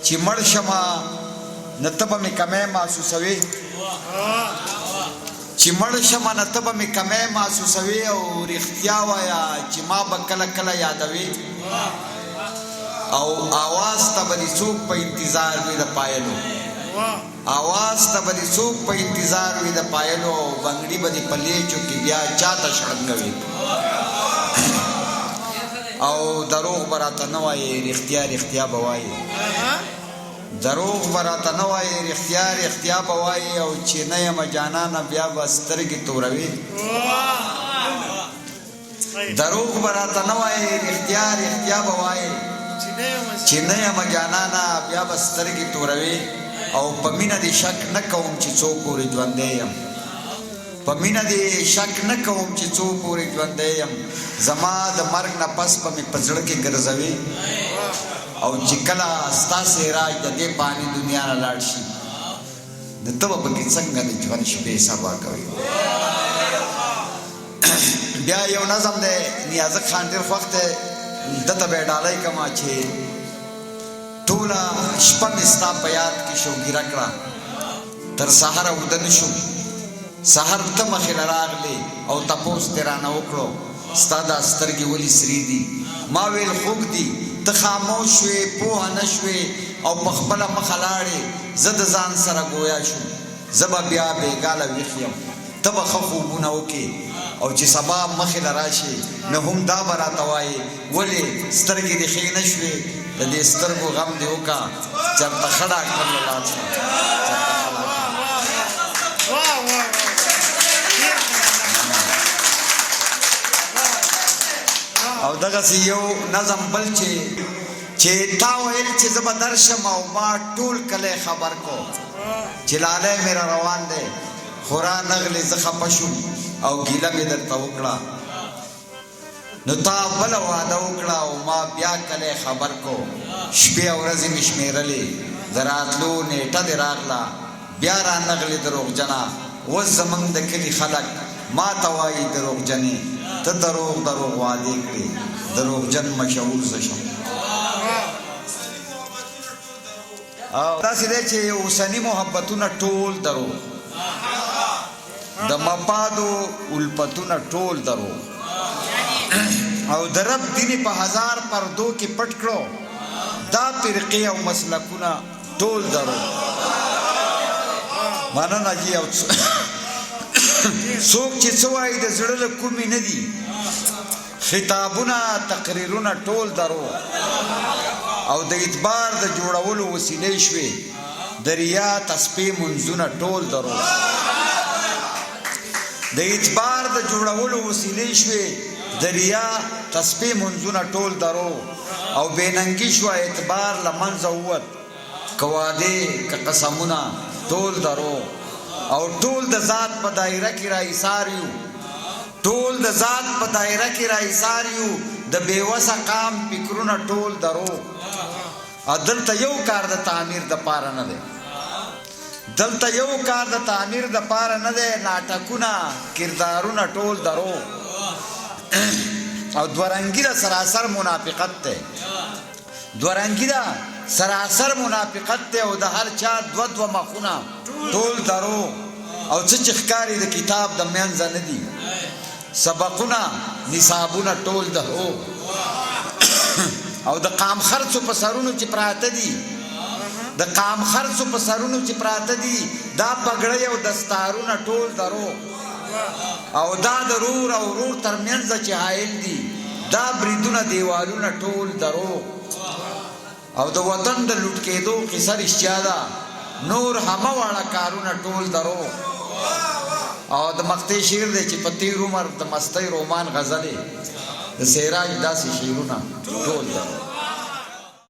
چې مړ شمه نه ته به مې کمی محسوسوي چې مړ شمه نه ته به مې کمی محسوسوي او رښتیا وایه چې ما به کله کله یادوي او آواز ته به دې څوک په انتظار وي د پایلو آواز ته به دې څوک په انتظار وي د پایلو او بنګړي به دې په لیچو کې بیا چاته شړنګوي او دروغ به راته نه وایې رښتیا رښتیا به وایې دروغ به راته نه وایې رښتیا رښتیا به وایې او چې نه یمه جانانه بیا به سترګې توروي دروغ به راته نه وایې رښتیا رښتیا به وایې چې نه یمه جانانه بیا به سترګې توروي او په مینه دې شک نه کوم چې څو پورې ژوندی یم په مینه دې شک نه کوم چې څو پورې ژوندی یم زما د مرګ نه پس به مې په زړه کې ګرځوي او چې کله ستاسې راج د دې پاني دنیا نه لاړ شي نو ته به پکې څنګه د ژوند شپې سبا کوي بیا یو نظم دی نیازک خان ډېر خوښ دی دته به یې ډالۍ کړمه چې ټوله شپه مې ستا په یاد کې شوګیره کړه تر سهاره اوده نه شوم سهار ته مخې له راغلې او تپوس دې رانه وکړو ستا دا سترګې ولې سرې دي ما ویل خوږ دي ته خاموش شوې پوهه نه شوې او په خپله مخه لاړې زه د ځان سره ګویا شوم زه به بیا بېګاله ویښ یم ته به ښه خوبونه وکړې او چې سبا مخې له راشي نه هم دا به راته وایې ولې سترګې دې ښې نه شوې د دې سترګو غم دې وکړه چېرته ښه ډاکټر له لاړ شه او دغسې یو نظم بل چې تا ویل چې زه به درشم او ما ټول کلی خبر کو چې لالی مې را روان دی خورا نغلې زه خفه شوم او ګیله مې درته وکړه نو تا بله واده وکړه او ما بیا کلی خبر کو شپې او ورځې مې شمېرلې د راتلو نیټه دې راغله بیا را نغلې دروغجنه اوس زموږ د کلي خلک ما ته وایي دروغجنې ته دروغ دروغ وعدې کړې دروغجن مشهور زه شم او داسې دی چې اوسني محبتونه ټول دروغ د مفادو الفتونه ټول دروغ او د رب دیني په هزار پردو کې پټ کړو دا فرقې او مسلکونه ټول دروغ مننه جی او څوک چې څه وایي د زړه له کومې نه دي خطابونه تقریرونه ټول دروغ او د اعتبار د جوړولو وسیلې شوې د ریا تسبیح منځونه ټول دروغ د اعتبار د جوړولو وسیلې شوې د ریا تسبیح منځونه ټول دروغ او بېننګي شوه اعتبار له منځه ووت که وعدې که قسمونه ټول دروغ او ټول د ذات په دایره کې را ایثار یو ټول د ذات په دایره کې را ایثار یو د بېوسه قام فکرونه ټول دروغ دلته یو کار د تعمیر د پاره نه دی دلته یو کار د تعمیر د پاره نه دی ناټکونه کردارونه ټول دروغ او دوارنګي د سراسر منافقت دی دوارنګي د سراسر منافقت دی او د هر چا دو مخونه ټول دروغ او څه چې ښکاري د کتاب د منځه نه دي سبقونه نصابونه ټول دروغ او د قام خرڅو په سرونو چې پراته دي د قام خرڅو په سرونو چې پراته دي دا پګړۍ او دستارونه ټول دروغ او دا د رور او رور ترمنځ چې حایل دي دا بریدونه دیوالونه ټول دروغ او د وطن د لوټ کېدو قصه رښتیا ده نور همه واړه کارونه ټول دروغ او د مقطع شعر دی چې په تیر عمر د مستۍ رومان غزلې د سیراج داسې شعرونه ټول دروغ